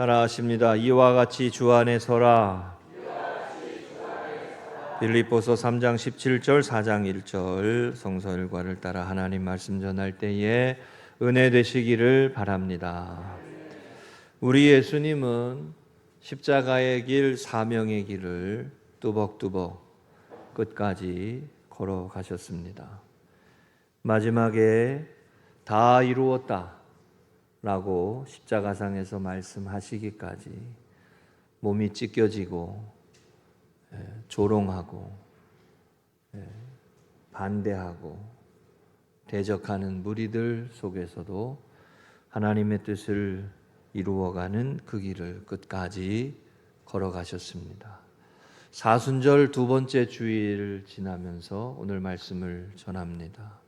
따라하십니다. 이와 같이 주 안에 서라. 빌립보서 3장 17절 4장 1절 성서 일과를 따라 하나님 말씀 전할 때에 은혜 되시기를 바랍니다. 우리 예수님은 십자가의 길, 사명의 길을 뚜벅뚜벅 끝까지 걸어가셨습니다. 마지막에 다 이루었다 라고 십자가상에서 말씀하시기까지 몸이 찢겨지고 조롱하고 반대하고 대적하는 무리들 속에서도 하나님의 뜻을 이루어가는 그 길을 끝까지 걸어가셨습니다. 사순절 두 번째 주일을 지나면서 오늘 말씀을 전합니다.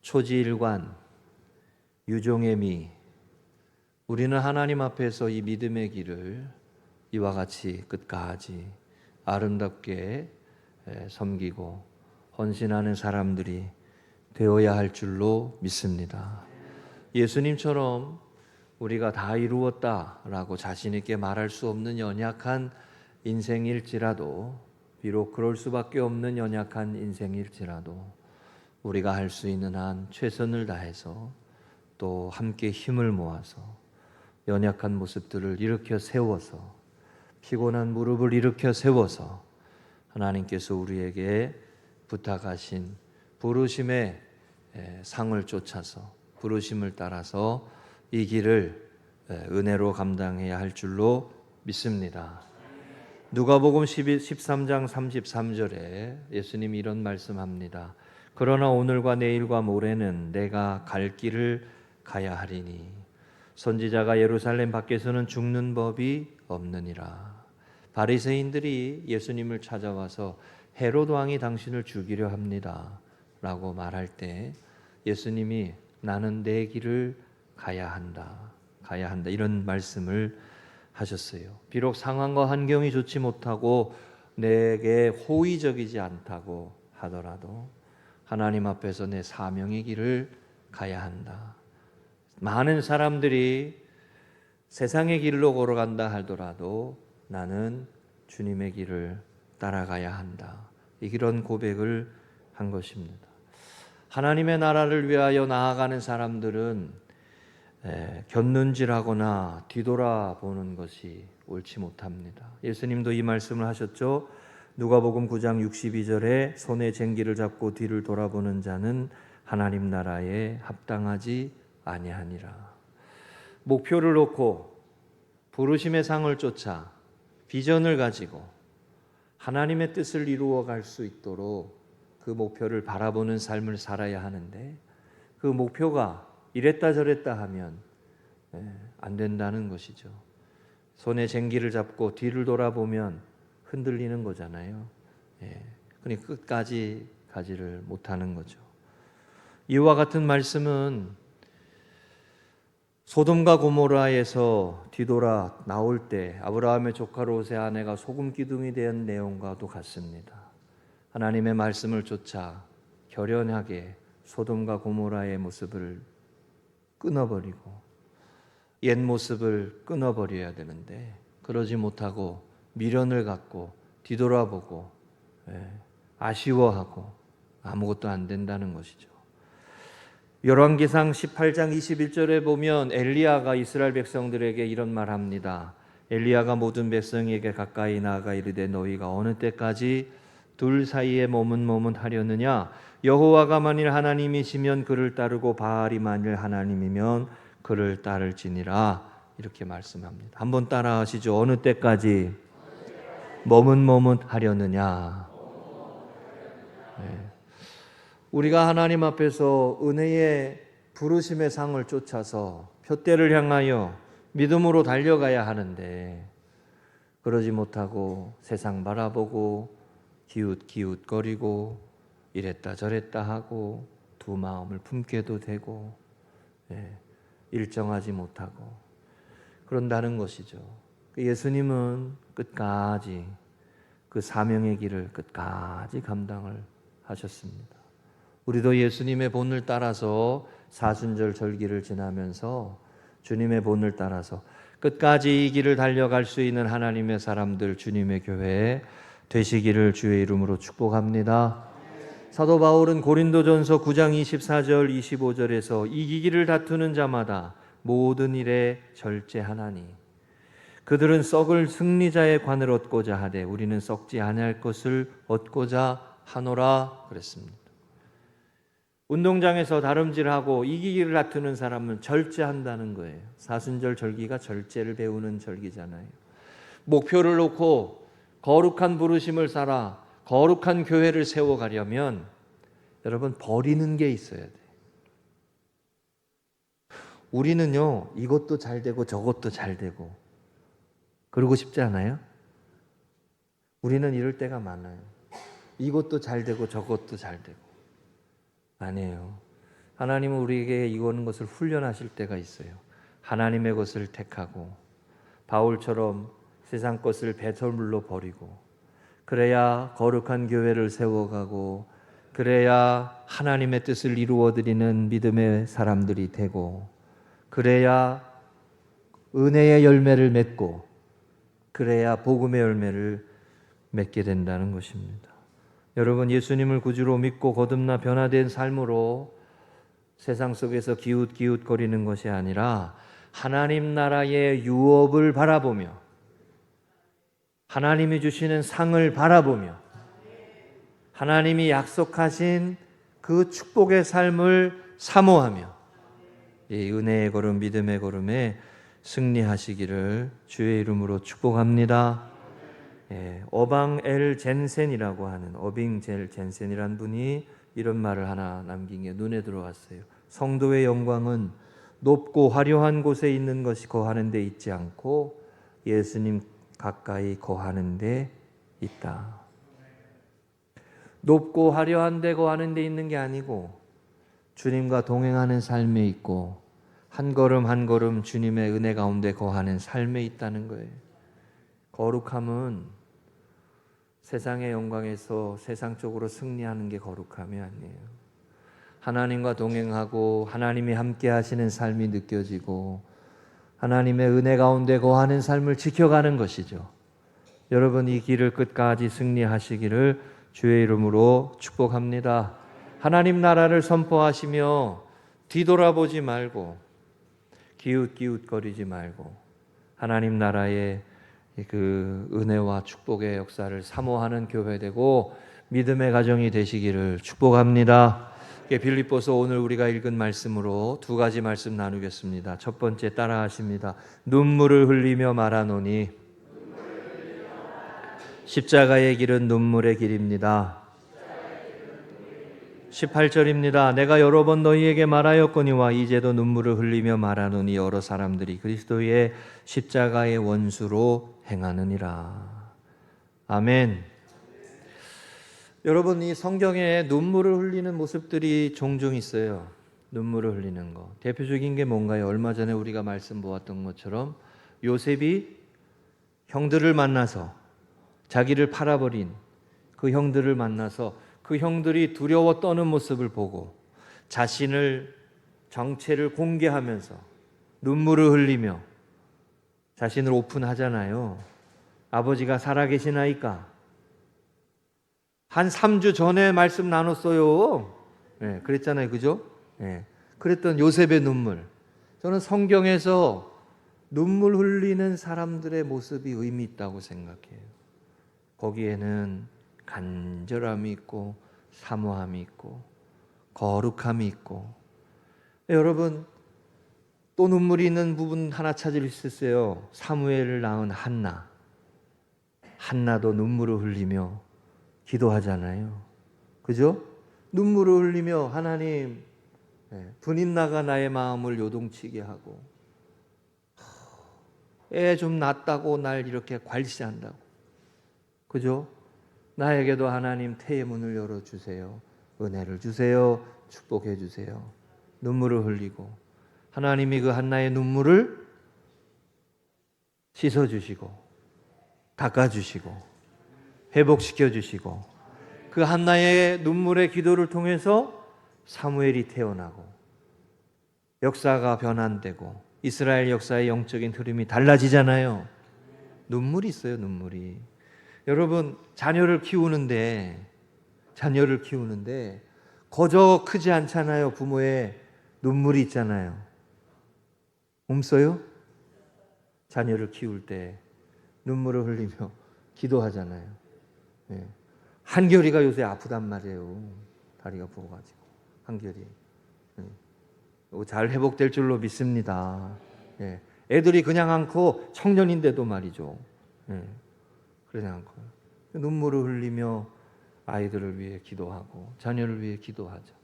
초지일관, 유종의 미, 우리는 하나님 앞에서 이 믿음의 길을 이와 같이 끝까지 아름답게 섬기고 헌신하는 사람들이 되어야 할 줄로 믿습니다. 예수님처럼 우리가 다 이루었다라고 자신 있게 말할 수 없는 연약한 인생일지라도, 비록 그럴 수밖에 없는 연약한 인생일지라도 우리가 할 수 있는 한 최선을 다해서 또 함께 힘을 모아서 연약한 모습들을 일으켜 세워서 피곤한 무릎을 일으켜 세워서 하나님께서 우리에게 부탁하신 부르심의 상을 쫓아서 부르심을 따라서 이 길을 은혜로 감당해야 할 줄로 믿습니다. 누가복음 13장 33절에 예수님이 이런 말씀합니다. 그러나 오늘과 내일과 모레는 내가 갈 길을 가야 하리니 선지자가 예루살렘 밖에서는 죽는 법이 없느니라. 바리새인들이 예수님을 찾아와서 헤롯 왕이 당신을 죽이려 합니다 라고 말할 때 예수님이 나는 내 길을 가야 한다 이런 말씀을 하셨어요. 비록 상황과 환경이 좋지 못하고 내게 호의적이지 않다고 하더라도 하나님 앞에서 내 사명의 길을 가야 한다. 많은 사람들이 세상의 길로 걸어간다 하더라도 나는 주님의 길을 따라가야 한다. 이런 고백을 한 것입니다. 하나님의 나라를 위하여 나아가는 사람들은 곁눈질하거나 뒤돌아보는 것이 옳지 못합니다. 예수님도 이 말씀을 하셨죠. 누가복음 9장 62절에 손에 쟁기를 잡고 뒤를 돌아보는 자는 하나님 나라에 합당하지 아니하니라. 목표를 놓고 부르심의 상을 쫓아 비전을 가지고 하나님의 뜻을 이루어 갈 수 있도록 그 목표를 바라보는 삶을 살아야 하는데 그 목표가 이랬다 저랬다 하면 안 된다는 것이죠. 손에 쟁기를 잡고 뒤를 돌아보면 흔들리는 거잖아요. 그러니 끝까지 가지를 못하는 거죠. 이와 같은 말씀은 소돔과 고모라에서 뒤돌아 나올 때 아브라함의 조카 롯의 아내가 소금 기둥이 된 내용과도 같습니다. 하나님의 말씀을 쫓아 결연하게 소돔과 고모라의 모습을 끊어버리고 옛 모습을 끊어버려야 되는데 그러지 못하고 미련을 갖고 뒤돌아보고 아쉬워하고 아무것도 안 된다는 것이죠. 열왕기상 18장 21절에 보면 엘리야가 이스라엘 백성들에게 이런 말합니다. 엘리야가 모든 백성에게 가까이 나아가 이르되 너희가 어느 때까지 둘 사이에 머뭇머뭇하려느냐? 여호와가 만일 하나님이시면 그를 따르고 바알이 만일 하나님이면 그를 따를지니라. 이렇게 말씀합니다. 한번 따라하시죠. 어느 때까지 머뭇머뭇하려느냐? 우리가 하나님 앞에서 은혜의 부르심의 상을 쫓아서 표대를 향하여 믿음으로 달려가야 하는데 그러지 못하고 세상 바라보고 기웃기웃거리고 이랬다 저랬다 하고 두 마음을 품게도 되고 일정하지 못하고 그런다는 것이죠. 예수님은 끝까지 그 사명의 길을 끝까지 감당을 하셨습니다. 우리도 예수님의 본을 따라서 사순절 절기를 지나면서 주님의 본을 따라서 끝까지 이 길을 달려갈 수 있는 하나님의 사람들, 주님의 교회 되시기를 주의 이름으로 축복합니다. 사도 바울은 고린도전서 9장 24절 25절에서 이기기를 다투는 자마다 모든 일에 절제하나니 그들은 썩을 승리자의 관을 얻고자 하되 우리는 썩지 아니할 것을 얻고자 하노라 그랬습니다. 운동장에서 다름질하고 이기기를 다투는 사람은 절제한다는 거예요. 사순절 절기가 절제를 배우는 절기잖아요. 목표를 놓고 거룩한 부르심을 살아 거룩한 교회를 세워가려면 여러분 버리는 게 있어야 돼요. 우리는요 이것도 잘 되고 저것도 잘 되고 그러고 싶지 않아요? 우리는 이럴 때가 많아요. 이것도 잘 되고 저것도 잘 되고. 아니에요. 하나님은 우리에게 이거는 것을 훈련하실 때가 있어요. 하나님의 것을 택하고 바울처럼 세상 것을 배설물로 버리고 그래야 거룩한 교회를 세워가고 그래야 하나님의 뜻을 이루어드리는 믿음의 사람들이 되고 그래야 은혜의 열매를 맺고 그래야 복음의 열매를 맺게 된다는 것입니다. 여러분 예수님을 구주로 믿고 거듭나 변화된 삶으로 세상 속에서 기웃기웃거리는 것이 아니라 하나님 나라의 유업을 바라보며 하나님이 주시는 상을 바라보며 하나님이 약속하신 그 축복의 삶을 사모하며 이 은혜의 걸음 믿음의 걸음에 승리하시기를 주의 이름으로 축복합니다. 어방 엘 젠센이라고 하는 어빙 젤 젠센이라는 분이 이런 말을 하나 남긴 게 눈에 들어왔어요. 성도의 영광은 높고 화려한 곳에 있는 것이 거하는 데 있지 않고 예수님 가까이 거하는 데 있다. 높고 화려한 데 거하는 데 있는 게 아니고 주님과 동행하는 삶에 있고 한 걸음 한 걸음 주님의 은혜 가운데 거하는 삶에 있다는 거예요. 거룩함은 세상의 영광에서 세상적으로 승리하는 게 거룩함이 아니에요. 하나님과 동행하고 하나님이 함께 하시는 삶이 느껴지고 하나님의 은혜 가운데 거하는 삶을 지켜가는 것이죠. 여러분 이 길을 끝까지 승리하시기를 주의 이름으로 축복합니다. 하나님 나라를 선포하시며 뒤돌아보지 말고 기웃기웃거리지 말고 하나님 나라의 그 은혜와 축복의 역사를 사모하는 교회 되고 믿음의 가정이 되시기를 축복합니다. 빌립보서 오늘 우리가 읽은 말씀으로 두 가지 말씀 나누겠습니다. 첫 번째 따라하십니다. 눈물을 흘리며 말하노니 십자가의 길은 눈물의 길입니다. 18절입니다. 내가 여러 번 너희에게 말하였거니와 이제도 눈물을 흘리며 말하노니 여러 사람들이 그리스도의 십자가의 원수로 행하느니라. 아멘. 여러분 이 성경에 눈물을 흘리는 모습들이 종종 있어요. 눈물을 흘리는 거. 대표적인 게 뭔가요? 얼마 전에 우리가 말씀 보았던 것처럼 요셉이 형들을 만나서 자기를 팔아버린 그 형들을 만나서 그 형들이 두려워 떠는 모습을 보고 자신을 정체를 공개하면서 눈물을 흘리며 자신을 오픈하잖아요. 아버지가 살아계시나이까? 한 3주 전에 말씀 나눴어요. 네, 그랬잖아요. 그죠? 네, 그랬던 요셉의 눈물. 저는 성경에서 눈물 흘리는 사람들의 모습이 의미 있다고 생각해요. 거기에는 간절함이 있고 사모함이 있고 거룩함이 있고 여러분 또 눈물이 있는 부분 하나 찾을 수 있어요. 사무엘을 낳은 한나. 한나도 눈물을 흘리며 기도하잖아요. 그죠? 눈물을 흘리며 하나님 분인나가 나의 마음을 요동치게 하고 애 좀 낳았다고 날 이렇게 괄시한다고. 그죠? 나에게도 하나님 태의 문을 열어주세요. 은혜를 주세요. 축복해 주세요. 눈물을 흘리고 하나님이 그 한나의 눈물을 씻어주시고 닦아주시고 회복시켜주시고 그 한나의 눈물의 기도를 통해서 사무엘이 태어나고 역사가 변환되고 이스라엘 역사의 영적인 흐름이 달라지잖아요. 눈물이 있어요, 눈물이. 여러분, 자녀를 키우는데 거저 크지 않잖아요. 부모의 눈물이 있잖아요. 없어요? 자녀를 키울 때 눈물을 흘리며 기도하잖아요. 예. 한결이가 요새 아프단 말이에요. 다리가 부어가지고 한결이. 잘 회복될 줄로 믿습니다. 예. 애들이 그냥 않고 청년인데도 말이죠. 예. 그냥 않고 눈물을 흘리며 아이들을 위해 기도하고 자녀를 위해 기도하죠.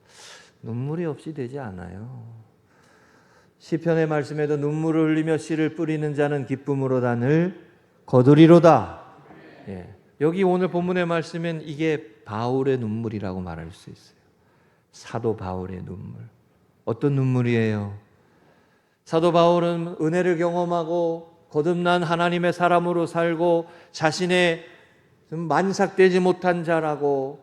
눈물이 없이 되지 않아요. 시편의 말씀에도 눈물을 흘리며 씨를 뿌리는 자는 기쁨으로 단을 거두리로다. 예. 여기 오늘 본문의 말씀은 이게 바울의 눈물이라고 말할 수 있어요. 사도 바울의 눈물. 어떤 눈물이에요? 사도 바울은 은혜를 경험하고 거듭난 하나님의 사람으로 살고 자신의 만삭되지 못한 자라고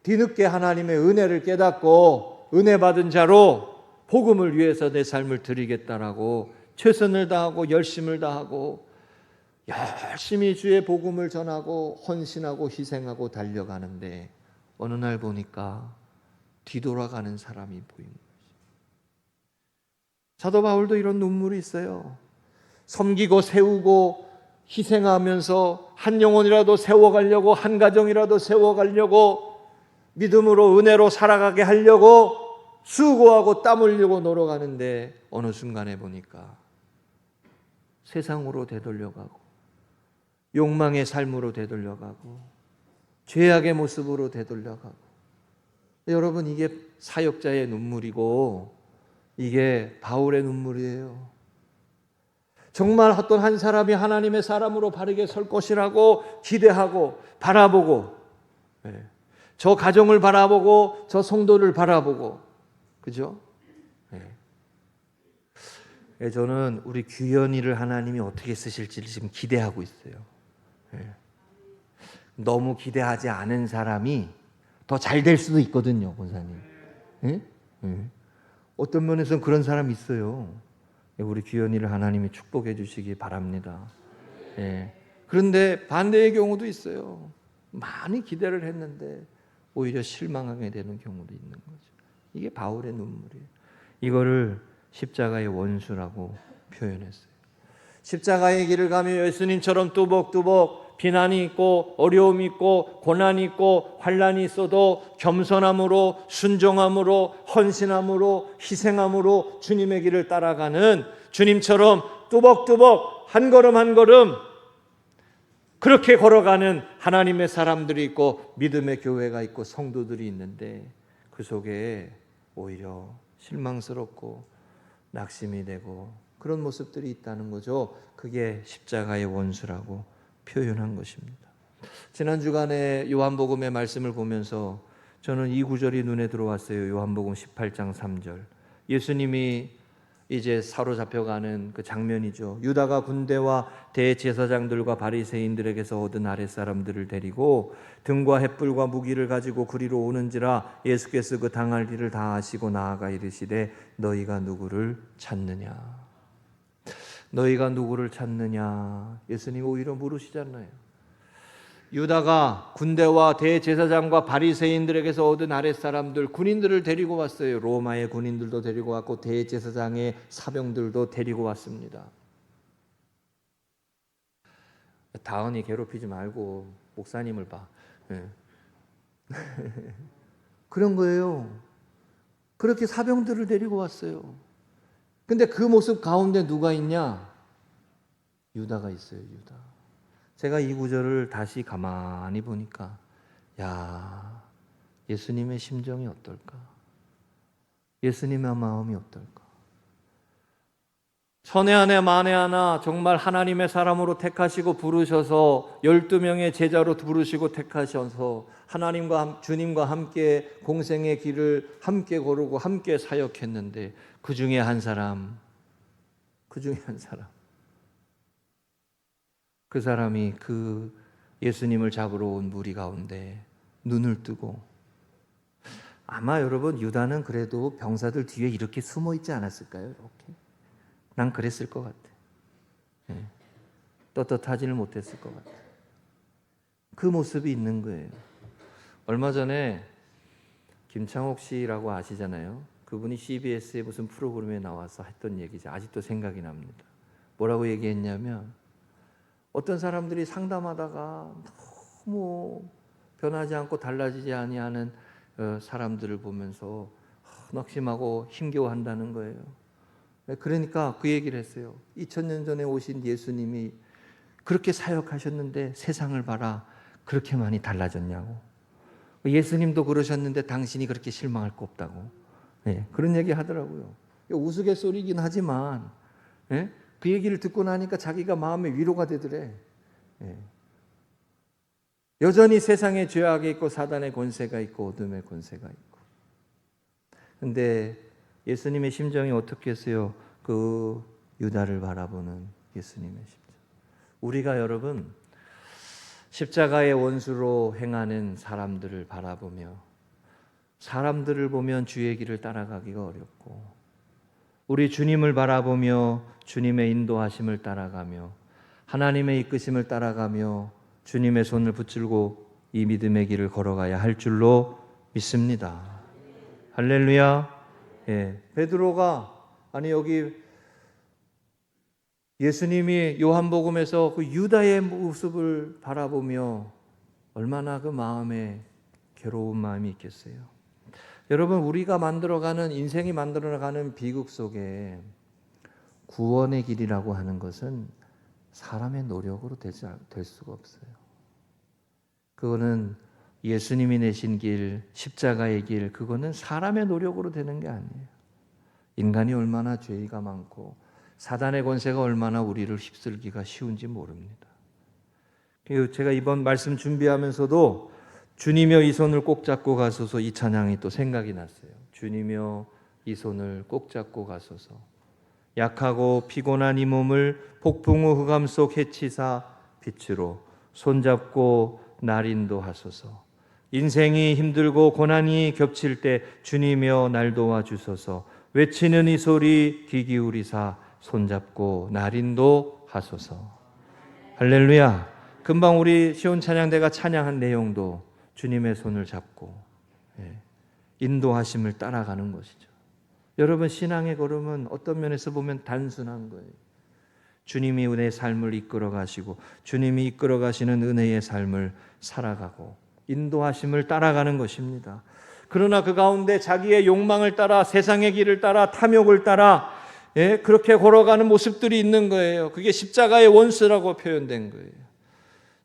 뒤늦게 하나님의 은혜를 깨닫고 은혜 받은 자로 복음을 위해서 내 삶을 드리겠다라고 최선을 다하고 열심을 다하고 열심히 주의 복음을 전하고 헌신하고 희생하고 달려가는데 어느 날 보니까 뒤돌아가는 사람이 보이는 거죠. 사도 바울도 이런 눈물이 있어요. 섬기고 세우고 희생하면서 한 영혼이라도 세워가려고, 한 가정이라도 세워가려고, 믿음으로 은혜로 살아가게 하려고 수고하고 땀 흘리고 노력하는데 어느 순간에 보니까 세상으로 되돌려가고 욕망의 삶으로 되돌려가고 죄악의 모습으로 되돌려가고. 여러분, 이게 사역자의 눈물이고 이게 바울의 눈물이에요. 정말 어떤 한 사람이 하나님의 사람으로 바르게 설 것이라고 기대하고 바라보고, 저 가정을 바라보고 저 성도를 바라보고, 그죠? 저는 우리 규현이를 하나님이 어떻게 쓰실지 지금 기대하고 있어요. 너무 기대하지 않은 사람이 더 잘 될 수도 있거든요, 권사님. 어떤 면에서는 그런 사람이 있어요. 우리 규현이를 하나님이 축복해 주시기 바랍니다. 그런데 반대의 경우도 있어요. 많이 기대를 했는데 오히려 실망하게 되는 경우도 있는 거죠. 이게 바울의 눈물이에요. 이거를 십자가의 원수라고 표현했어요. 십자가의 길을 가며 예수님처럼 뚜벅뚜벅 비난이 있고 어려움이 있고 고난이 있고 환난이 있어도 겸손함으로 순종함으로 헌신함으로 희생함으로 주님의 길을 따라가는, 주님처럼 뚜벅뚜벅 한 걸음 한 걸음 그렇게 걸어가는 하나님의 사람들이 있고 믿음의 교회가 있고 성도들이 있는데 그 속에 오히려 실망스럽고 낙심이 되고 그런 모습들이 있다는 거죠. 그게 십자가의 원수라고 표현한 것입니다. 지난 주간에 요한복음의 말씀을 보면서 저는 이 구절이 눈에 들어왔어요. 요한복음 18장 3절. 예수님이 이제 사로잡혀가는 그 장면이죠. 유다가 군대와 대제사장들과 바리새인들에게서 얻은 아랫사람들을 데리고 등과 횃불과 무기를 가지고 그리로 오는지라 예수께서 그 당할 일을 다 아시고 나아가 이르시되 너희가 누구를 찾느냐. 너희가 누구를 찾느냐. 예수님 오히려 물으시잖아요. 유다가 군대와 대제사장과 바리새인들에게서 얻은 아랫사람들, 군인들을 데리고 왔어요. 로마의 군인들도 데리고 왔고 대제사장의 사병들도 데리고 왔습니다. 다은이 괴롭히지 말고 목사님을 봐. 그런 거예요. 그렇게 사병들을 데리고 왔어요. 근데 그 모습 가운데 누가 있냐? 유다가 있어요. 유다. 제가 이 구절을 다시 가만히 보니까 야, 예수님의 심정이 어떨까? 예수님의 마음이 어떨까? 천에 하나 만에 하나 정말 하나님의 사람으로 택하시고 부르셔서 12명의 제자로 부르시고 택하셔서 하나님과 주님과 함께 공생의 길을 함께 걸으고 함께 사역했는데 그 중에 한 사람, 그 사람이 그 예수님을 잡으러 온 무리 가운데 눈을 뜨고, 아마 여러분 유다는 그래도 병사들 뒤에 이렇게 숨어 있지 않았을까요? 이렇게 난 그랬을 것 같아. 떳떳하지를 못했을 것 같아. 그 모습이 있는 거예요. 얼마 전에 김창옥 씨라고 아시잖아요. 그분이 CBS의 무슨 프로그램에 나와서 했던 얘기죠. 아직도 생각이 납니다. 뭐라고 얘기했냐면 어떤 사람들이 상담하다가 너무 변하지 않고 달라지지 아니하는 사람들을 보면서 낙심하고 힘겨워한다는 거예요. 그러니까 그 얘기를 했어요. 2000년 전에 오신 예수님이 그렇게 사역하셨는데 세상을 봐라. 그렇게 많이 달라졌냐고. 예수님도 그러셨는데 당신이 그렇게 실망할 거 없다고. 그런 얘기 하더라고요. 우스갯소리긴 하지만 그 얘기를 듣고 나니까 자기가 마음에 위로가 되더래. 여전히 세상에 죄악이 있고 사단의 권세가 있고 어둠의 권세가 있고. 근데 예수님의 심정이 어떻겠어요? 그 유다를 바라보는 예수님의 심정. 우리가 여러분 십자가의 원수로 행하는 사람들을 바라보며 사람들을 보면 주의 길을 따라가기가 어렵고 우리 주님을 바라보며 주님의 인도하심을 따라가며 하나님의 이끄심을 따라가며 주님의 손을 붙들고 이 믿음의 길을 걸어가야 할 줄로 믿습니다. 할렐루야. 베드로가 여기 예수님이 요한복음에서 그 유다의 모습을 바라보며 얼마나 그 마음에 괴로운 마음이 있겠어요. 여러분, 우리가 만들어가는 인생이 만들어가는 비극 속에 구원의 길이라고 하는 것은 사람의 노력으로 될 수가 없어요. 그거는 예수님이 내신 길, 십자가의 길, 그거는 사람의 노력으로 되는 게 아니에요. 인간이 얼마나 죄가 많고 사단의 권세가 얼마나 우리를 휩쓸기가 쉬운지 모릅니다. 제가 이번 말씀 준비하면서도 주님여 이 손을 꼭 잡고 가소서, 이 찬양이 또 생각이 났어요. 주님여 이 손을 꼭 잡고 가소서. 약하고 피곤한 이 몸을 폭풍우 흑암 속 해치사 빛으로 손잡고 날 인도하소서. 인생이 힘들고 고난이 겹칠 때 주님여 날 도와주소서. 외치는 이 소리 귀 기울이사 손잡고 날 인도하소서. 할렐루야. 금방 우리 시온 찬양대가 찬양한 내용도 주님의 손을 잡고 인도하심을 따라가는 것이죠. 여러분, 신앙의 걸음은 어떤 면에서 보면 단순한 거예요. 주님이 은혜의 삶을 이끌어 가시고 주님이 이끌어 가시는 은혜의 삶을 살아가고 인도하심을 따라가는 것입니다. 그러나 그 가운데 자기의 욕망을 따라 세상의 길을 따라 탐욕을 따라 그렇게 걸어가는 모습들이 있는 거예요. 그게 십자가의 원수라고 표현된 거예요.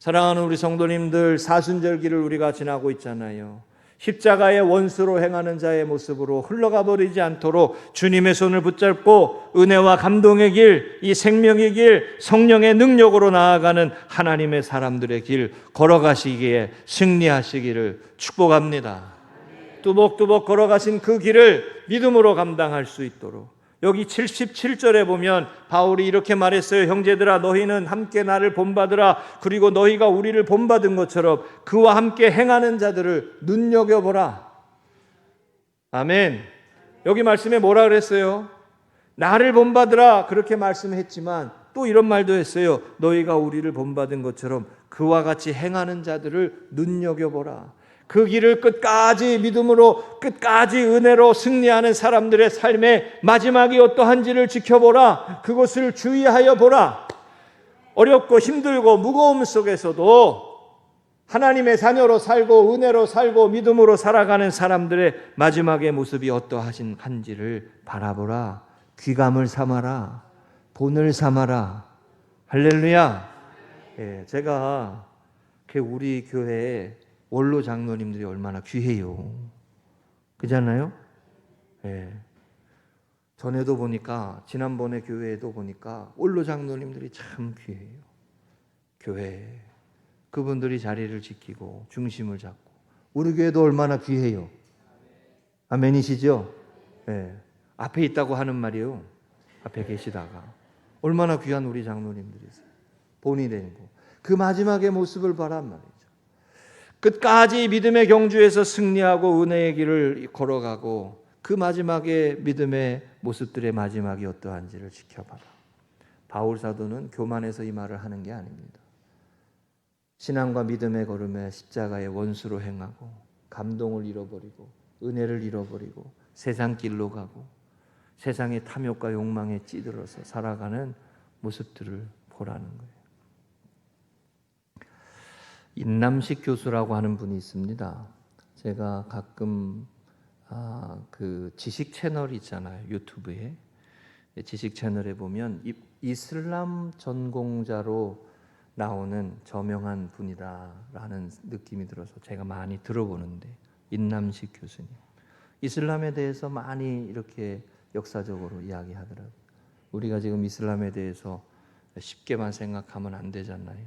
사랑하는 우리 성도님들, 사순절기를 우리가 지나고 있잖아요. 십자가의 원수로 행하는 자의 모습으로 흘러가 버리지 않도록 주님의 손을 붙잡고 은혜와 감동의 길, 이 생명의 길, 성령의 능력으로 나아가는 하나님의 사람들의 길 걸어가시기에 승리하시기를 축복합니다. 뚜벅뚜벅 걸어가신 그 길을 믿음으로 감당할 수 있도록. 여기 77절에 보면 바울이 이렇게 말했어요. 형제들아, 너희는 함께 나를 본받으라. 그리고 너희가 우리를 본받은 것처럼 그와 함께 행하는 자들을 눈여겨보라. 아멘. 여기 말씀에 뭐라 그랬어요? 나를 본받으라. 그렇게 말씀했지만 또 이런 말도 했어요. 너희가 우리를 본받은 것처럼 그와 같이 행하는 자들을 눈여겨보라. 그 길을 끝까지 믿음으로 끝까지 은혜로 승리하는 사람들의 삶의 마지막이 어떠한지를 지켜보라. 그것을 주의하여 보라. 어렵고 힘들고 무거움 속에서도 하나님의 자녀로 살고 은혜로 살고 믿음으로 살아가는 사람들의 마지막의 모습이 어떠한지를 바라보라. 귀감을 삼아라. 본을 삼아라. 할렐루야. 제가 우리 교회에 원로 장로님들이 얼마나 귀해요. 그잖아요? 전에도 보니까, 지난번에 교회에도 보니까 원로 장로님들이 참 귀해요. 교회에. 그분들이 자리를 지키고 중심을 잡고. 우리 교회도 얼마나 귀해요. 아멘이시죠? 앞에 있다고 하는 말이에요. 앞에 계시다가. 얼마나 귀한 우리 장로님들이세요. 본이 되는 거. 그 마지막의 모습을 바란 말이에요. 끝까지 믿음의 경주에서 승리하고 은혜의 길을 걸어가고 그 마지막의 믿음의 모습들의 마지막이 어떠한지를 지켜봐라. 바울 사도는 교만해서 이 말을 하는 게 아닙니다. 신앙과 믿음의 걸음에 십자가의 원수로 행하고 감동을 잃어버리고 은혜를 잃어버리고 세상 길로 가고 세상의 탐욕과 욕망에 찌들어서 살아가는 모습들을 보라는 거예요. 인남식 교수라고 하는 분이 있습니다. 제가 가끔 그 지식 채널 있잖아요. 유튜브에. 지식 채널에 보면 이슬람 전공자로 나오는 저명한 분이다라는 느낌이 들어서 제가 많이 들어보는데, 인남식 교수님. 이슬람에 대해서 많이 이렇게 역사적으로 이야기하더라고요. 우리가 지금 이슬람에 대해서 쉽게만 생각하면 안 되잖아요.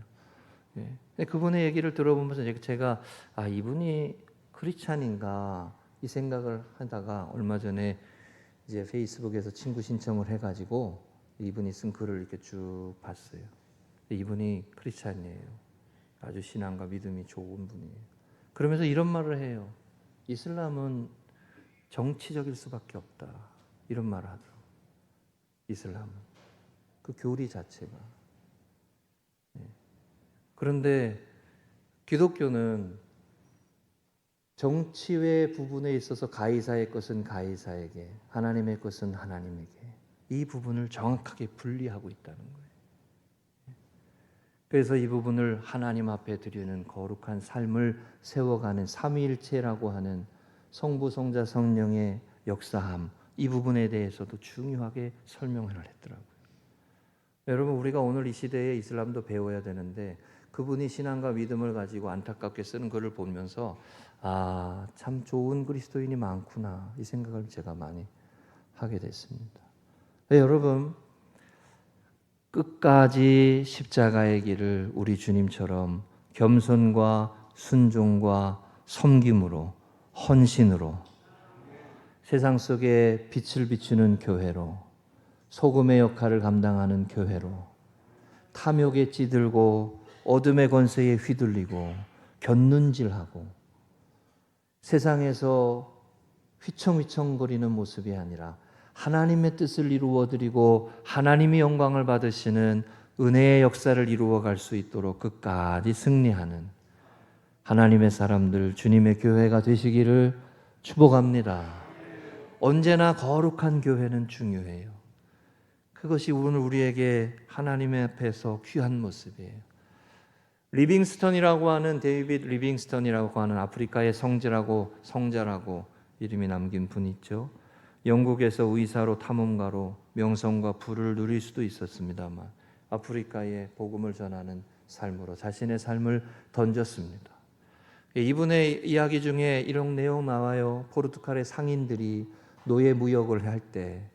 예. 그분의 얘기를 들어보면서 제가 이분이 크리스찬인가 이 생각을 하다가 얼마 전에 이제 페이스북에서 친구 신청을 해가지고 이분이 쓴 글을 이렇게 쭉 봤어요. 이분이 크리스찬이에요. 아주 신앙과 믿음이 좋은 분이에요. 그러면서 이런 말을 해요. 이슬람은 정치적일 수밖에 없다. 이런 말을 하더라고요. 이슬람은. 그 교리 자체가. 그런데 기독교는 정치의 부분에 있어서 가이사의 것은 가이사에게, 하나님의 것은 하나님에게, 이 부분을 정확하게 분리하고 있다는 거예요. 그래서 이 부분을 하나님 앞에 드리는 거룩한 삶을 세워가는 삼위일체라고 하는 성부, 성자, 성령의 역사함, 이 부분에 대해서도 중요하게 설명을 했더라고요. 여러분, 우리가 오늘 이 시대에 이슬람도 배워야 되는데 그분이 신앙과 믿음을 가지고 안타깝게 쓰는 글을 보면서 참 좋은 그리스도인이 많구나, 이 생각을 제가 많이 하게 됐습니다. 여러분, 끝까지 십자가의 길을 우리 주님처럼 겸손과 순종과 섬김으로, 헌신으로, 세상 속에 빛을 비추는 교회로, 소금의 역할을 감당하는 교회로, 탐욕에 찌들고 어둠의 권세에 휘둘리고 곁눈질하고 세상에서 휘청휘청거리는 모습이 아니라 하나님의 뜻을 이루어드리고 하나님이 영광을 받으시는 은혜의 역사를 이루어갈 수 있도록 끝까지 승리하는 하나님의 사람들, 주님의 교회가 되시기를 축복합니다. 언제나 거룩한 교회는 중요해요. 그것이 오늘 우리에게 하나님의 앞에서 귀한 모습이에요. 리빙스턴이라고 하는, 데이비드 리빙스턴이라고 하는 아프리카의 성자라고 이름이 남긴 분이 있죠. 영국에서 의사로 탐험가로 명성과 부를 누릴 수도 있었습니다만 아프리카에 복음을 전하는 삶으로 자신의 삶을 던졌습니다. 이분의 이야기 중에 이런 내용 나와요. 포르투갈의 상인들이 노예 무역을 할 때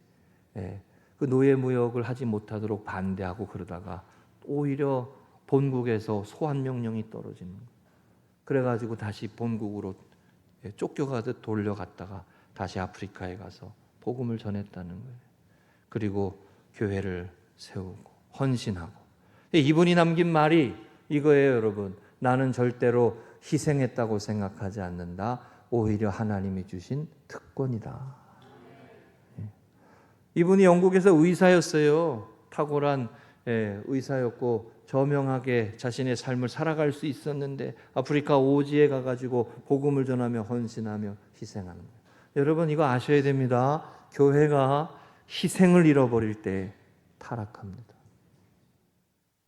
그 노예 무역을 하지 못하도록 반대하고 그러다가 오히려 본국에서 소환 명령이 떨어지는 거예요. 그래가지고 다시 본국으로 쫓겨가듯 돌려갔다가 다시 아프리카에 가서 복음을 전했다는 거예요. 그리고 교회를 세우고 헌신하고. 이분이 남긴 말이 이거예요, 여러분. 나는 절대로 희생했다고 생각하지 않는다. 오히려 하나님이 주신 특권이다. 이분이 영국에서 의사였어요. 탁월한 의사였고 저명하게 자신의 삶을 살아갈 수 있었는데 아프리카 오지에 가가지고 복음을 전하며 헌신하며 희생하는 거예요. 여러분, 이거 아셔야 됩니다. 교회가 희생을 잃어버릴 때 타락합니다.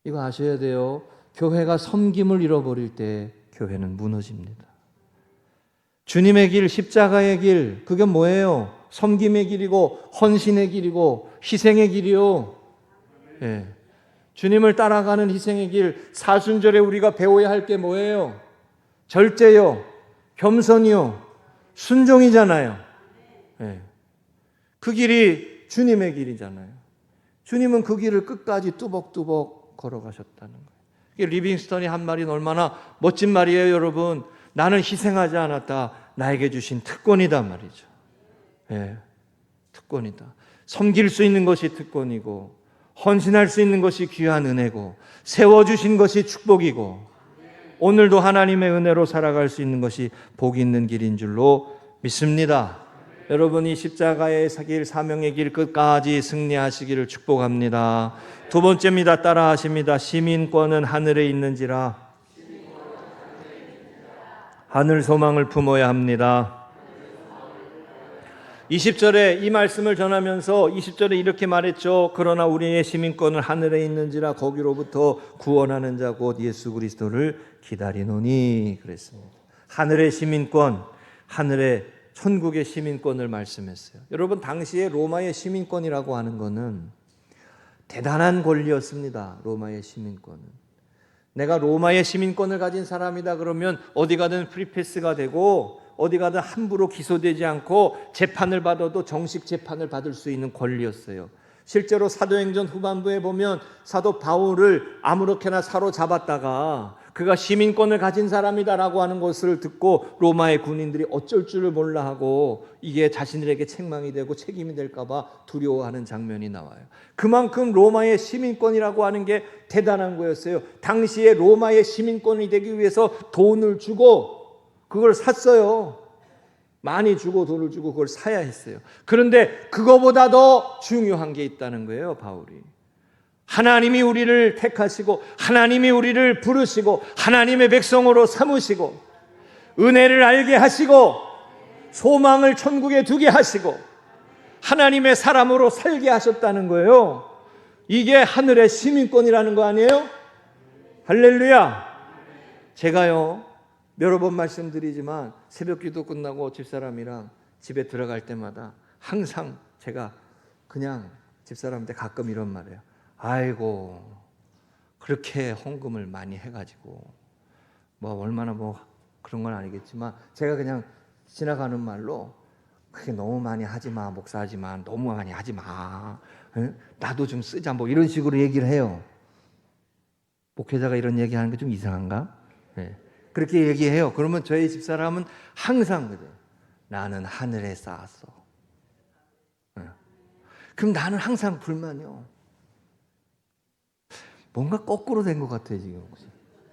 이거 아셔야 돼요. 교회가 섬김을 잃어버릴 때 교회는 무너집니다. 주님의 길, 십자가의 길, 그게 뭐예요? 섬김의 길이고 헌신의 길이고 희생의 길이요. 주님을 따라가는 희생의 길, 사순절에 우리가 배워야 할 게 뭐예요? 절제요, 겸손이요, 순종이잖아요. 그 길이 주님의 길이잖아요. 주님은 그 길을 끝까지 뚜벅뚜벅 걸어가셨다는 거예요. 리빙스턴이 한 말이 얼마나 멋진 말이에요, 여러분. 나는 희생하지 않았다. 나에게 주신 특권이다 말이죠. 특권이다. 섬길 수 있는 것이 특권이고 헌신할 수 있는 것이 귀한 은혜고 세워주신 것이 축복이고 오늘도 하나님의 은혜로 살아갈 수 있는 것이 복 있는 길인 줄로 믿습니다. 여러분이 십자가의 길, 사명의 길 끝까지 승리하시기를 축복합니다. 두 번째입니다. 따라 하십니다. 시민권은 하늘에 있는지라 하늘 소망을 품어야 합니다. 20절에 이 말씀을 전하면서 20절에 이렇게 말했죠. 그러나 우리의 시민권은 하늘에 있는지라 거기로부터 구원하는 자 곧 예수 그리스도를 기다리노니 그랬습니다. 하늘의 시민권, 하늘의 천국의 시민권을 말씀했어요. 여러분, 당시에 로마의 시민권이라고 하는 것은 대단한 권리였습니다. 로마의 시민권은. 내가 로마의 시민권을 가진 사람이다 그러면 어디 가든 프리패스가 되고 어디 가든 함부로 기소되지 않고 재판을 받아도 정식 재판을 받을 수 있는 권리였어요. 실제로 사도행전 후반부에 보면 사도 바울을 아무렇게나 사로잡았다가 그가 시민권을 가진 사람이다라고 하는 것을 듣고 로마의 군인들이 어쩔 줄을 몰라 하고 이게 자신들에게 책망이 되고 책임이 될까 봐 두려워하는 장면이 나와요. 그만큼 로마의 시민권이라고 하는 게 대단한 거였어요. 당시에 로마의 시민권이 되기 위해서 돈을 주고 그걸 샀어요. 많이 주고 돈을 주고 그걸 사야 했어요. 그런데 그거보다 더 중요한 게 있다는 거예요, 바울이. 하나님이 우리를 택하시고 하나님이 우리를 부르시고 하나님의 백성으로 삼으시고 은혜를 알게 하시고 소망을 천국에 두게 하시고 하나님의 사람으로 살게 하셨다는 거예요. 이게 하늘의 시민권이라는 거 아니에요? 할렐루야. 제가요 여러 번 말씀드리지만 새벽기도 끝나고 집사람이랑 집에 들어갈 때마다 항상 제가 그냥 집사람한테 가끔 이런 말이에요. 아이고 그렇게 헌금을 많이 해가지고 뭐 얼마나 뭐 그런 건 아니겠지만 제가 그냥 지나가는 말로 그게 너무 많이 하지 마 목사하지만 너무 많이 하지 마 나도 좀 쓰자 뭐 이런 식으로 얘기를 해요. 목회자가 이런 얘기하는 게 좀 이상한가? 네. 그렇게 얘기해요. 그러면 저희 집사람은 항상 그래요. 나는 하늘에 쌓았어. 네. 그럼 나는 항상 불만이요. 뭔가 거꾸로 된 것 같아요 지금.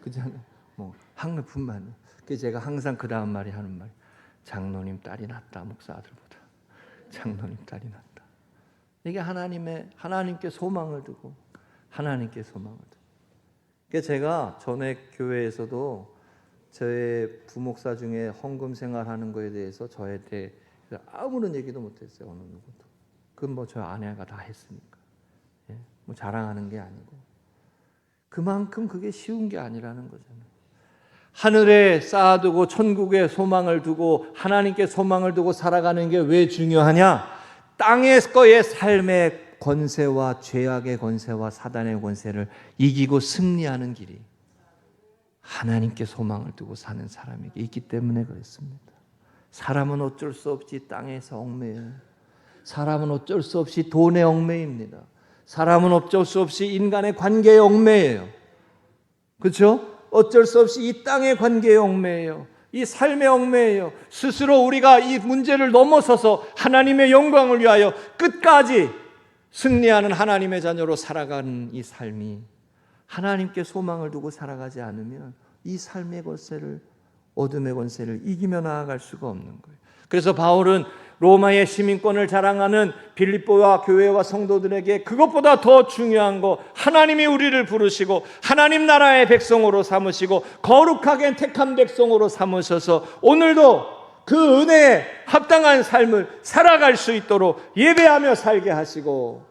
그렇지 않아요? 뭐 항상 불만이요. 그래서 제가 항상 그 다음 말이 하는 말. 장로님 딸이 낫다 목사 아들보다. 장로님 딸이 낫다. 이게 하나님께 소망을 두고 하나님께 소망을 두고. 그러니까 제가 전에 교회에서도 저의 부목사 중에 헌금 생활하는 거에 대해서 저한테 아무런 얘기도 못했어요. 어느 누구도. 그건 뭐 저 아내가 다 했으니까. 예? 뭐 자랑하는 게 아니고. 그만큼 그게 쉬운 게 아니라는 거잖아요. 하늘에 쌓아두고 천국에 소망을 두고 하나님께 소망을 두고 살아가는 게 왜 중요하냐? 땅에서의 삶의 권세와 죄악의 권세와 사단의 권세를 이기고 승리하는 길이 하나님께 소망을 두고 사는 사람에게 있기 때문에 그렇습니다. 사람은 어쩔 수 없이 땅에서 얽매여요. 사람은 어쩔 수 없이 돈에 얽매입니다. 사람은 어쩔 수 없이 인간의 관계에 얽매여요. 그렇죠? 어쩔 수 없이 이 땅의 관계에 얽매여요. 이 삶에 얽매여요. 스스로 우리가 이 문제를 넘어서서 하나님의 영광을 위하여 끝까지 승리하는 하나님의 자녀로 살아가는 이 삶이 하나님께 소망을 두고 살아가지 않으면 이 삶의 권세를 어둠의 권세를 이기며 나아갈 수가 없는 거예요. 그래서 바울은 로마의 시민권을 자랑하는 빌립보와 교회와 성도들에게 그것보다 더 중요한 거 하나님이 우리를 부르시고 하나님 나라의 백성으로 삼으시고 거룩하게 택한 백성으로 삼으셔서 오늘도 그 은혜에 합당한 삶을 살아갈 수 있도록 예배하며 살게 하시고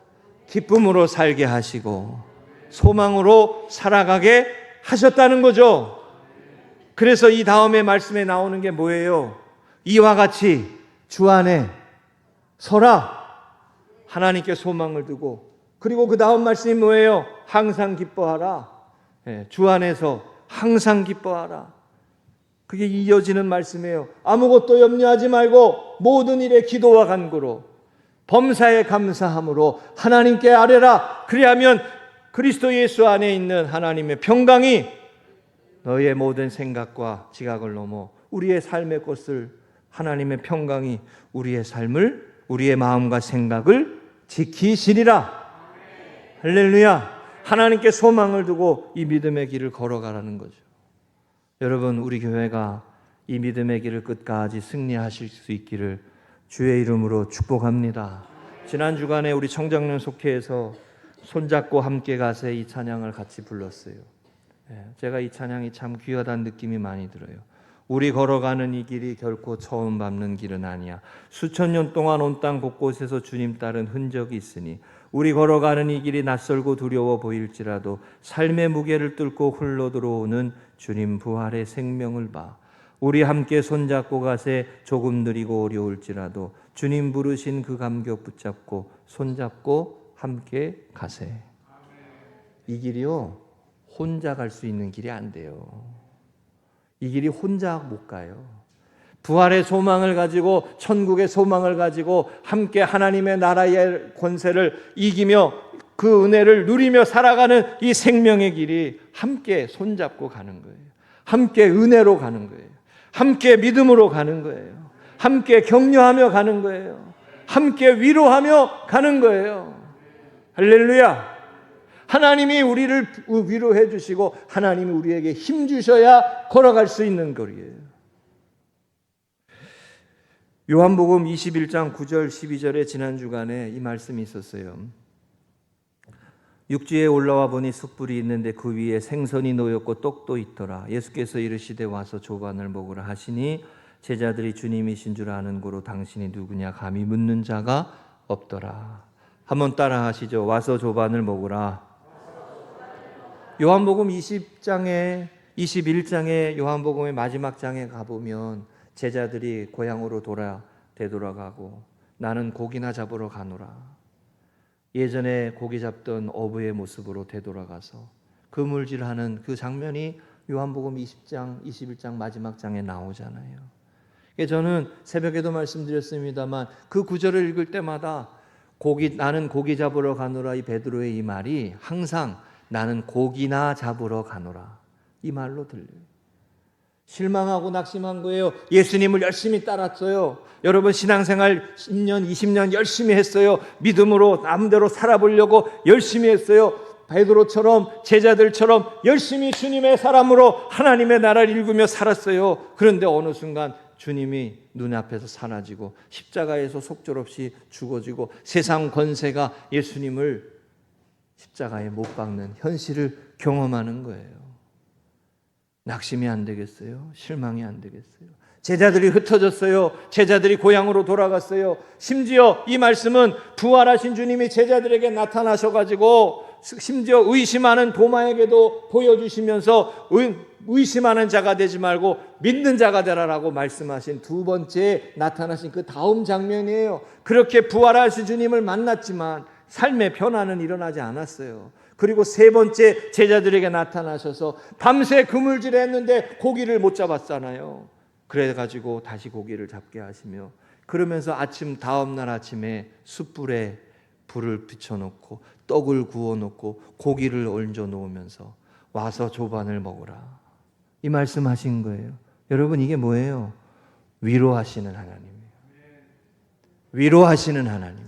기쁨으로 살게 하시고 소망으로 살아가게 하셨다는 거죠. 그래서 이 다음에 말씀에 나오는 게 뭐예요? 이와 같이 주 안에 서라. 하나님께 소망을 두고 그리고 그 다음 말씀이 뭐예요? 항상 기뻐하라. 주 안에서 항상 기뻐하라. 그게 이어지는 말씀이에요. 아무것도 염려하지 말고 모든 일에 기도와 간구로 범사에 감사함으로 하나님께 아뢰라. 그리하면 그리스도 예수 안에 있는 하나님의 평강이 너의 모든 생각과 지각을 넘어 우리의 삶의 것을 하나님의 평강이 우리의 삶을 우리의 마음과 생각을 지키시리라. 할렐루야. 하나님께 소망을 두고 이 믿음의 길을 걸어가라는 거죠. 여러분 우리 교회가 이 믿음의 길을 끝까지 승리하실 수 있기를 주의 이름으로 축복합니다. 지난 주간에 우리 청장년 속회에서 손잡고 함께 가세 이 찬양을 같이 불렀어요. 제가 이 찬양이 참 귀하다는 느낌이 많이 들어요. 우리 걸어가는 이 길이 결코 처음 밟는 길은 아니야. 수천 년 동안 온 땅 곳곳에서 주님 따른 흔적이 있으니 우리 걸어가는 이 길이 낯설고 두려워 보일지라도 삶의 무게를 뚫고 흘러 들어오는 주님 부활의 생명을 봐. 우리 함께 손잡고 가세. 조금 느리고 어려울지라도 주님 부르신 그 감격 붙잡고 손잡고 함께 가세. 이 길이요, 혼자 갈 수 있는 길이 안 돼요. 이 길이 혼자 못 가요. 부활의 소망을 가지고, 천국의 소망을 가지고 함께 하나님의 나라의 권세를 이기며 그 은혜를 누리며 살아가는 이 생명의 길이 함께 손잡고 가는 거예요. 함께 은혜로 가는 거예요. 함께 믿음으로 가는 거예요. 함께 격려하며 가는 거예요. 함께 위로하며 가는 거예요. 할렐루야! 하나님이 우리를 위로해 주시고 하나님이 우리에게 힘 주셔야 걸어갈 수 있는 거리예요. 요한복음 21장 9절 12절에 지난 주간에 이 말씀이 있었어요. 육지에 올라와 보니 숯불이 있는데 그 위에 생선이 놓였고 떡도 있더라. 예수께서 이르시되 와서 조반을 먹으라 하시니 제자들이 주님이신 줄 아는 고로 당신이 누구냐 감히 묻는 자가 없더라. 한번 따라 하시죠. 와서 조반을 먹으라. 요한복음 20장에 21장에 요한복음의 마지막 장에 가보면 제자들이 고향으로 되돌아가고 나는 고기나 잡으러 가노라. 예전에 고기 잡던 어부의 모습으로 되돌아가서 그물질하는 그 장면이 요한복음 20장, 21장 마지막 장에 나오잖아요. 저는 새벽에도 말씀드렸습니다만 그 구절을 읽을 때마다 나는 고기 잡으러 가노라 이 베드로의 이 말이 항상 나는 고기나 잡으러 가노라 이 말로 들려요. 실망하고 낙심한 거예요. 예수님을 열심히 따랐어요. 여러분 신앙생활 10년, 20년 열심히 했어요. 믿음으로 남대로 살아보려고 열심히 했어요. 베드로처럼 제자들처럼 열심히 주님의 사람으로 하나님의 나라를 일구며 살았어요. 그런데 어느 순간 주님이 눈앞에서 사라지고 십자가에서 속절없이 죽어지고 세상 권세가 예수님을 십자가에 못 박는 현실을 경험하는 거예요. 낙심이 안 되겠어요? 실망이 안 되겠어요? 제자들이 흩어졌어요. 제자들이 고향으로 돌아갔어요. 심지어 이 말씀은 부활하신 주님이 제자들에게 나타나셔가지고 심지어 의심하는 도마에게도 보여주시면서 의심하는 자가 되지 말고 믿는 자가 되라라고 말씀하신 두 번째 나타나신 그 다음 장면이에요. 그렇게 부활하신 주님을 만났지만 삶의 변화는 일어나지 않았어요. 그리고 세 번째 제자들에게 나타나셔서 밤새 그물질을 했는데 고기를 못 잡았잖아요. 그래가지고 다시 고기를 잡게 하시며 그러면서 다음날 아침에 숯불에 불을 비춰놓고 떡을 구워놓고 고기를 얹어 놓으면서 와서 조반을 먹으라 이 말씀하신 거예요. 여러분 이게 뭐예요? 위로하시는 하나님이에요. 위로하시는 하나님.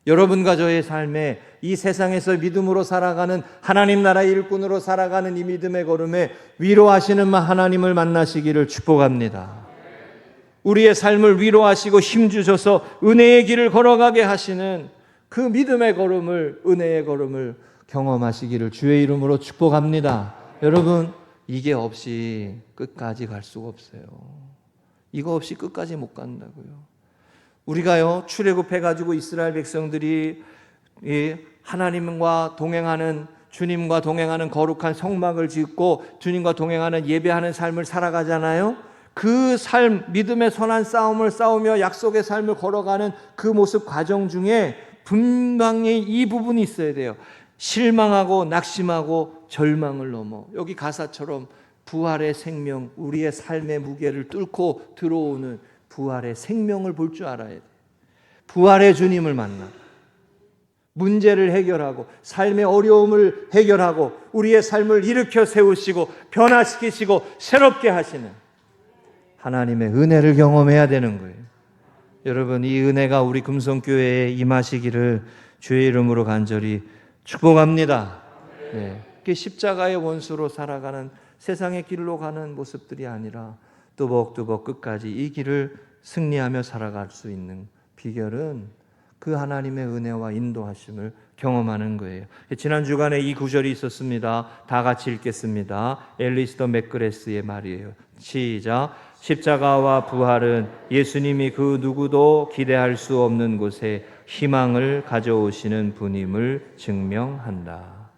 여러분과 저의 삶에 이 세상에서 믿음으로 살아가는 하나님 나라의 일꾼으로 살아가는 이 믿음의 걸음에 위로하시는 하나님을 만나시기를 축복합니다. 우리의 삶을 위로하시고 힘주셔서 은혜의 길을 걸어가게 하시는 그 믿음의 걸음을, 은혜의 걸음을 경험하시기를 주의 이름으로 축복합니다. 여러분 이게 없이 끝까지 갈 수가 없어요. 이거 없이 끝까지 못 간다고요. 우리가요 출애굽해가지고 이스라엘 백성들이 하나님과 동행하는 주님과 동행하는 거룩한 성막을 짓고 주님과 동행하는 예배하는 삶을 살아가잖아요. 그 삶, 믿음의 선한 싸움을 싸우며 약속의 삶을 걸어가는 그 모습 과정 중에 분명히 이 부분이 있어야 돼요. 실망하고 낙심하고 절망을 넘어 여기 가사처럼 부활의 생명, 우리의 삶의 무게를 뚫고 들어오는 부활의 생명을 볼 줄 알아야 돼. 부활의 주님을 만나 문제를 해결하고 삶의 어려움을 해결하고 우리의 삶을 일으켜 세우시고 변화시키시고 새롭게 하시는 하나님의 은혜를 경험해야 되는 거예요. 여러분 이 은혜가 우리 금성교회에 임하시기를 주의 이름으로 간절히 축복합니다. 네. 십자가의 원수로 살아가는 세상의 길로 가는 모습들이 아니라 뚜벅뚜벅 끝까지 이 길을 승리하며 살아갈 수 있는 비결은 그 하나님의 은혜와 인도하심을 경험하는 거예요. 지난 주간에 이 구절이 있었습니다. 다 같이 읽겠습니다. 앨리스더 맥그레스의 말이에요. 시작. 십자가와 부활은 예수님이 그 누구도 기대할 수 없는 곳에 희망을 가져오시는 분임을 증명한다.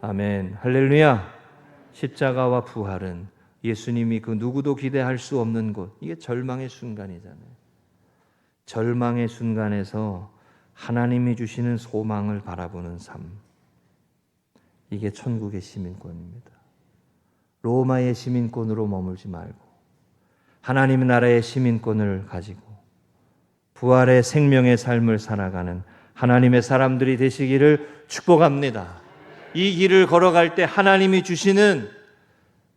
아멘. 할렐루야. 십자가와 부활은 예수님이 그 누구도 기대할 수 없는 곳, 이게 절망의 순간이잖아요. 절망의 순간에서 하나님이 주시는 소망을 바라보는 삶, 이게 천국의 시민권입니다. 로마의 시민권으로 머물지 말고 하나님의 나라의 시민권을 가지고 부활의 생명의 삶을 살아가는 하나님의 사람들이 되시기를 축복합니다. 이 길을 걸어갈 때 하나님이 주시는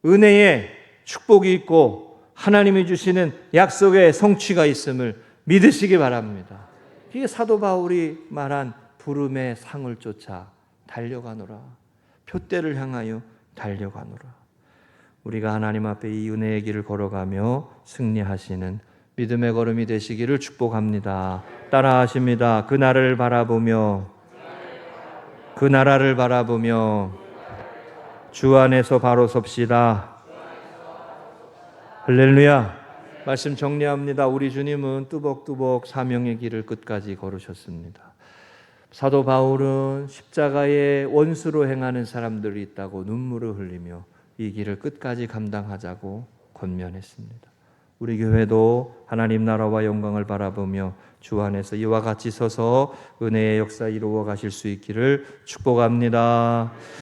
은혜의 축복이 있고 하나님이 주시는 약속의 성취가 있음을 믿으시기 바랍니다. 이게 사도 바울이 말한 부름의 상을 쫓아 달려가노라. 표대를 향하여 달려가노라. 우리가 하나님 앞에 이 은혜의 길을 걸어가며 승리하시는 믿음의 걸음이 되시기를 축복합니다. 따라하십니다. 그 나라를 바라보며 그 나라를 바라보며 주 안에서 바로 섭시다. 할렐루야. 말씀 정리합니다. 우리 주님은 뚜벅뚜벅 사명의 길을 끝까지 걸으셨습니다. 사도 바울은 십자가의 원수로 행하는 사람들이 있다고 눈물을 흘리며 이 길을 끝까지 감당하자고 권면했습니다. 우리 교회도 하나님 나라와 영광을 바라보며 주 안에서 이와 같이 서서 은혜의 역사 이루어 가실 수 있기를 축복합니다.